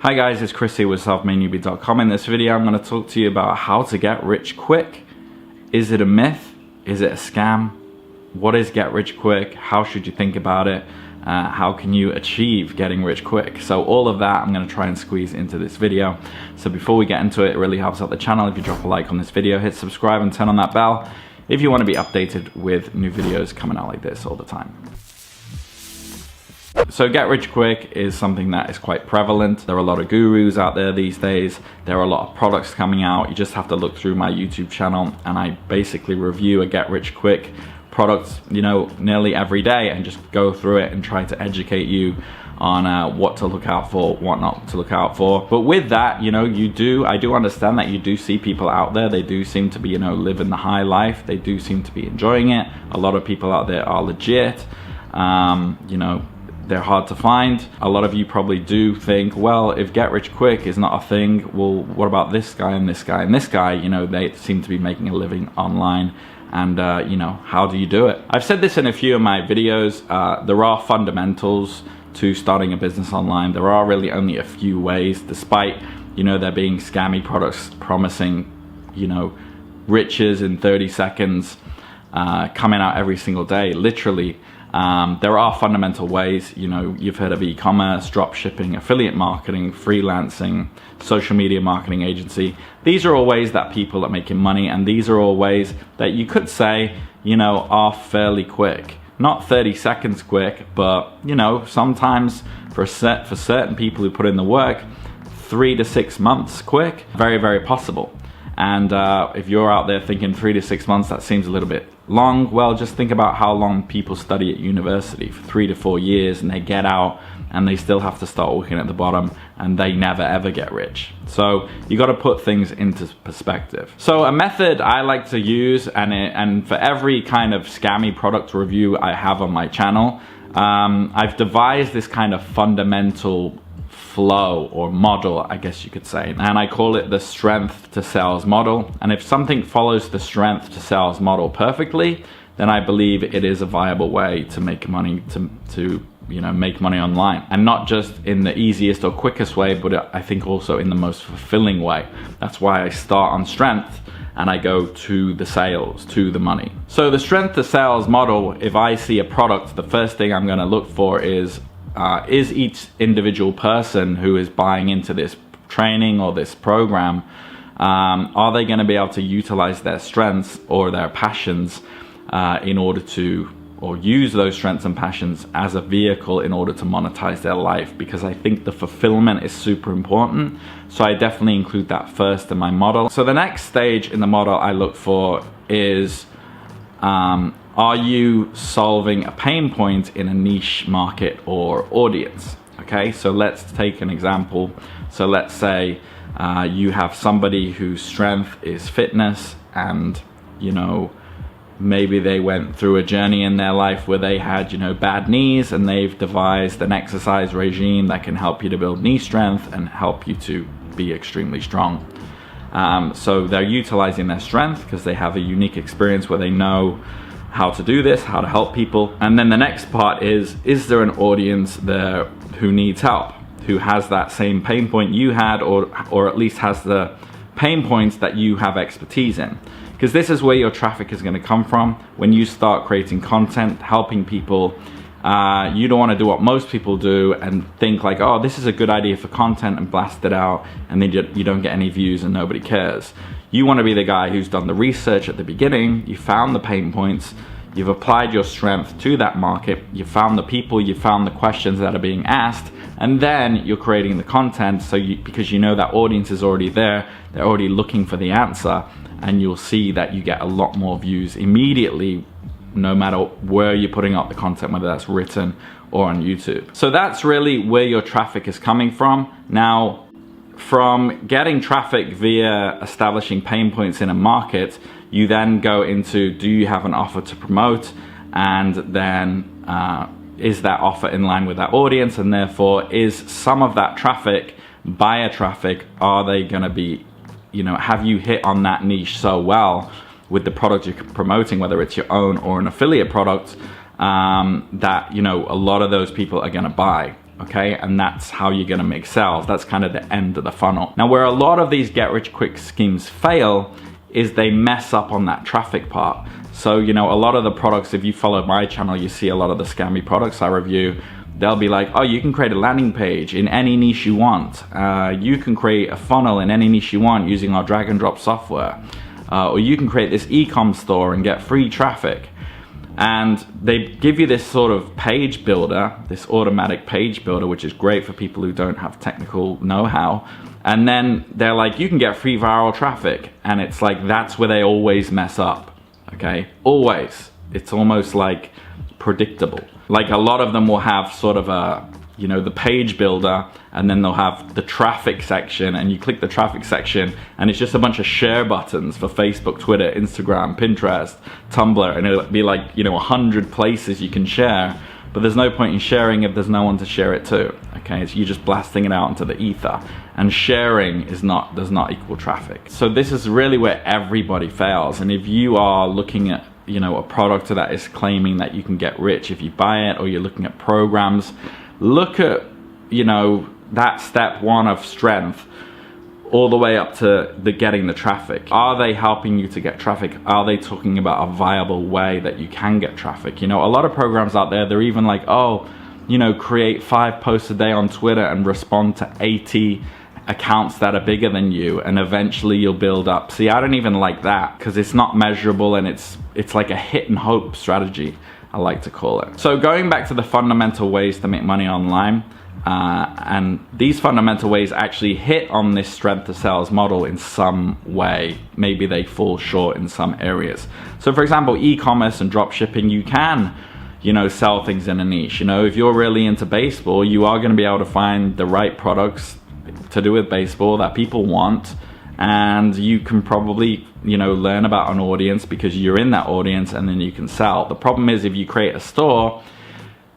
Hi guys, it's Chris here with selfmadenewbie.com. In this video, I'm going to talk to you about how to get rich quick. Is it a myth? Is it a scam? What is get rich quick? How should you think about it? How can you achieve getting rich quick? So all of that I'm going to try and squeeze into this video. So before we get into it, it really helps out the channel if you drop a like on this video, hit subscribe and turn on that bell if you want to be updated with new videos coming out like this all the time. So get rich quick is something that is quite prevalent. There are a lot of gurus out there these days. There are a lot of products coming out. You just have to look through my YouTube channel and I basically review a get rich quick product, nearly every day, and just go through it and try to educate you on what to look out for, what not to look out for. But with that, I do understand that you do see people out there. They do seem to be, living the high life. They do seem to be enjoying it. A lot of people out there are legit. They're hard to find. A lot of you probably do think, well, if get rich quick is not a thing, well, what about this guy and this guy and this guy? They seem to be making a living online. And how do you do it? I've said this in a few of my videos. There are fundamentals to starting a business online. There are really only a few ways, despite there being scammy products promising riches in 30 seconds coming out every single day, literally. There are fundamental ways. You've heard of e-commerce, drop shipping, affiliate marketing, freelancing, social media marketing agency. These are all ways that people are making money, and these are all ways that you could say, are fairly quick. Not 30 seconds quick, but sometimes for certain people who put in the work, 3 to 6 months quick. Very, very possible. And if you're out there thinking 3 to 6 months, that seems a little bit long, well, just think about how long people study at university, for 3 to 4 years, and they get out and they still have to start working at the bottom, and they never ever get rich. So you got to put things into perspective. So a method I like to use, and for every kind of scammy product review I have on my channel, I've devised this kind of fundamental flow or model, I guess you could say, and I call it the strength to sales model. And if something follows the strength to sales model perfectly, then I believe it is a viable way to make money, to make money online, and not just in the easiest or quickest way, but I think also in the most fulfilling way. That's why I start on strength and I go to the sales, to the money. So the strength to sales model, if I see a product, the first thing I'm going to look for is each individual person who is buying into this training or this program, are they going to be able to utilize their strengths or their passions in order to, or use those strengths and passions as a vehicle in order to monetize their life? Because I think the fulfillment is super important. So I definitely include that first in my model. So the next stage in the model I look for is, are you solving a pain point in a niche market or audience? Okay, so let's take an example. So let's say you have somebody whose strength is fitness, and maybe they went through a journey in their life where they had bad knees, and they've devised an exercise regime that can help you to build knee strength and help you to be extremely strong. So they're utilizing their strength because they have a unique experience where they know how to do this, how to help people. And then the next part is there an audience there who needs help, who has that same pain point you had, or at least has the pain points that you have expertise in? Because this is where your traffic is going to come from. When you start creating content, helping people, you don't want to do what most people do and think like, oh, this is a good idea for content, and blast it out, and then you don't get any views and nobody cares. You want to be the guy who's done the research at the beginning. You found the pain points, you've applied your strength to that market, you found the people, you found the questions that are being asked, and then you're creating the content. So because that audience is already there, they're already looking for the answer, and you'll see that you get a lot more views immediately, no matter where you're putting up the content, whether that's written or on YouTube. So that's really where your traffic is coming from. Now, from getting traffic via establishing pain points in a market, you then go into, do you have an offer to promote? And then is that offer in line with that audience? And therefore, is some of that traffic, buyer traffic, are they going to be, have you hit on that niche so well with the product you're promoting, whether it's your own or an affiliate product, that a lot of those people are going to buy? okay? And that's how you're gonna make sales. That's kind of the end of the funnel. Now, where a lot of these get rich quick schemes fail is they mess up on that traffic part. So, you know, a lot of the products, if you follow my channel, you see a lot of the scammy products I review. They'll be like, oh, you can create a landing page in any niche you want. You can create a funnel in any niche you want using our drag and drop software. Or you can create this e-com store and get free traffic. And they give you this sort of page builder, this automatic page builder, which is great for people who don't have technical know-how. And then they're like, you can get free viral traffic. And it's like, that's where they always mess up, okay? Always. It's almost like predictable. Like a lot of them will have sort of a, you know, the page builder, and then they'll have the traffic section, and you click the traffic section and it's just a bunch of share buttons for Facebook, Twitter, Instagram, Pinterest, Tumblr, and it'll be like, you know, 100 places you can share, but there's no point in sharing if there's no one to share it to, okay? So you're just blasting it out into the ether, and sharing does not equal traffic. So this is really where everybody fails. And if you are looking at, you know, a product that is claiming that you can get rich if you buy it, or you're looking at programs, look at, you know, that step one of strength all the way up to the getting the traffic. Are they helping you to get traffic? Are they talking about a viable way that you can get traffic? You know, a lot of programs out there, they're even like, oh, you know, create 5 posts a day on Twitter and respond to 80 accounts that are bigger than you, and eventually you'll build up. See, I don't even like that, because it's not measurable, and it's like a hit and hope strategy, I like to call it. So going back to the fundamental ways to make money online, and these fundamental ways actually hit on this strength to sales model in some way. Maybe they fall short in some areas. So for example, e-commerce and drop shipping, you can, you know, sell things in a niche. You know, if you're really into baseball, you are going to be able to find the right products to do with baseball that people want, and you can probably, you know, learn about an audience because you're in that audience, and then you can sell. The problem is, if you create a store,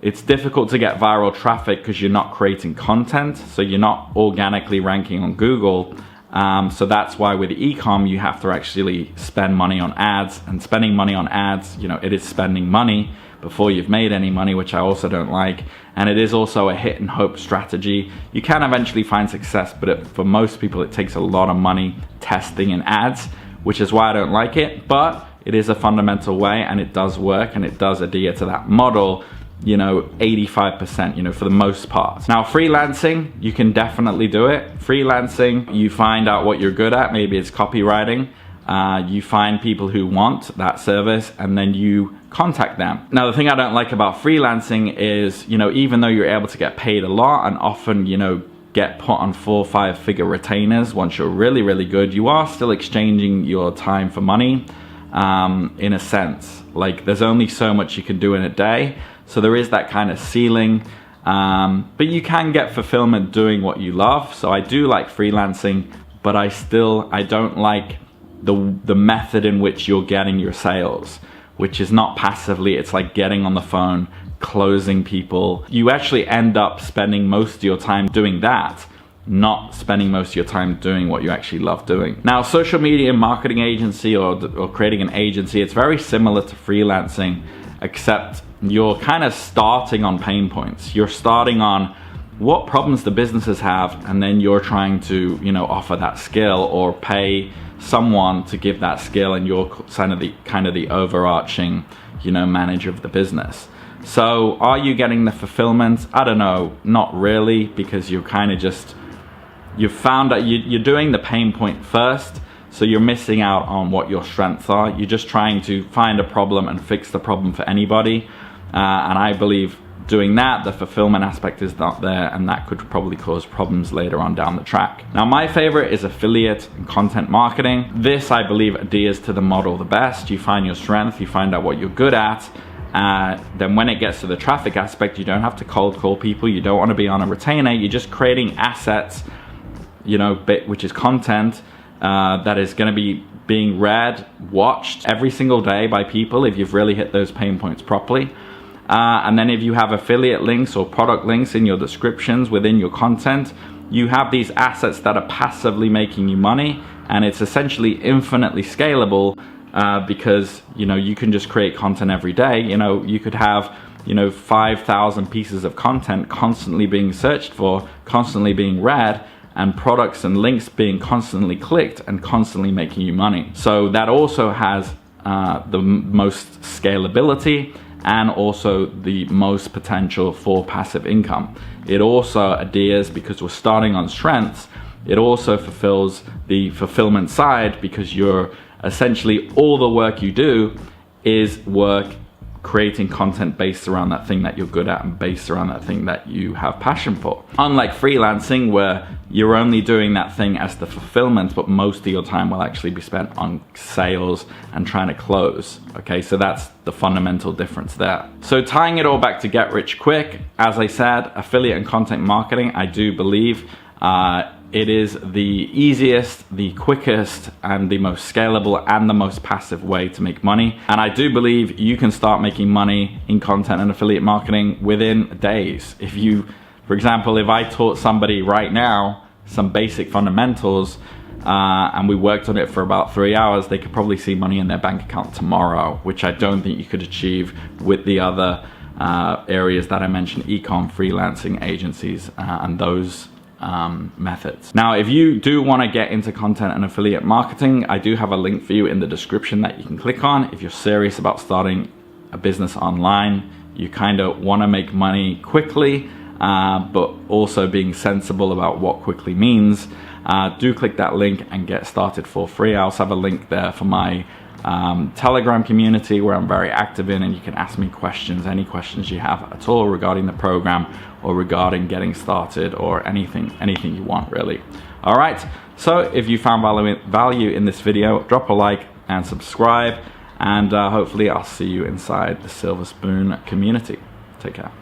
it's difficult to get viral traffic because you're not creating content, so you're not organically ranking on Google. So that's why with e-com, you have to actually spend money on ads, and spending money on ads, you know, it is spending money before you've made any money, which I also don't like. And it is also a hit and hope strategy. You can eventually find success, but for most people, it takes a lot of money testing in ads, which is why I don't like it. But it is a fundamental way, and it does work, and it does adhere to that model, you know, 85%, you know, for the most part. Now, freelancing, you can definitely do it. Freelancing, you find out what you're good at. Maybe it's copywriting. You find people who want that service, and then you contact them. Now, the thing I don't like about freelancing is, you know, even though you're able to get paid a lot and often, you know, get put on 4 or 5 figure retainers once you're really, really good, you are still exchanging your time for money, in a sense. Like, there's only so much you can do in a day. So there is that kind of ceiling, but you can get fulfillment doing what you love. So I do like freelancing, but I don't like the method in which you're getting your sales, which is not passively. It's like getting on the phone, closing people. You actually end up spending most of your time doing that, not spending most of your time doing what you actually love doing. Now, social media marketing agency or creating an agency, it's very similar to freelancing, except you're kind of starting on pain points. You're starting on what problems the businesses have, and then you're trying to, you know, offer that skill or pay someone to give that skill, and you're kind of the overarching, you know, manager of the business. So are you getting the fulfillment? I don't know, not really, because you're kind of just, you've found that you're doing the pain point first, so you're missing out on what your strengths are. You're just trying to find a problem and fix the problem for anybody. And I believe doing that, the fulfillment aspect is not there, and that could probably cause problems later on down the track. Now, my favorite is affiliate and content marketing. This, I believe, adheres to the model the best. You find your strength, you find out what you're good at, then when it gets to the traffic aspect, you don't have to cold call people, you don't want to be on a retainer, you're just creating assets, you know, which is content that is going to be being read, watched every single day by people if you've really hit those pain points properly. And then if you have affiliate links or product links in your descriptions within your content, you have these assets that are passively making you money, and it's essentially infinitely scalable because, you know, you can just create content every day. You know, you could have you know, 5,000 pieces of content constantly being searched for, constantly being read, and products and links being constantly clicked and constantly making you money. So that also has the most scalability and also the most potential for passive income. It also adheres, because we're starting on strengths, it also fulfills the fulfillment side, because you're essentially, all the work you do is work creating content based around that thing that you're good at and based around that thing that you have passion for. Unlike freelancing, where you're only doing that thing as the fulfillment, but most of your time will actually be spent on sales and trying to close. Okay, so that's the fundamental difference there. So tying it all back to get rich quick, as I said, affiliate and content marketing, I do believe it is the easiest, the quickest, and the most scalable and the most passive way to make money. And I do believe you can start making money in content and affiliate marketing within days. If you, for example, if I taught somebody right now some basic fundamentals and we worked on it for about 3 hours, they could probably see money in their bank account tomorrow, which I don't think you could achieve with the other areas that I mentioned, e-com, freelancing, agencies, and those methods. Now, if you do want to get into content and affiliate marketing, I do have a link for you in the description that you can click on. If you're serious about starting a business online, you kind of want to make money quickly, but also being sensible about what quickly means, do click that link and get started for free. I also have a link there for my Telegram community, where I'm very active in, and you can ask me questions, any questions you have at all regarding the program or regarding getting started, or anything you want, really. All right, so if you found value in this video, drop a like and subscribe, and hopefully I'll see you inside the Silver Spoon community. Take care.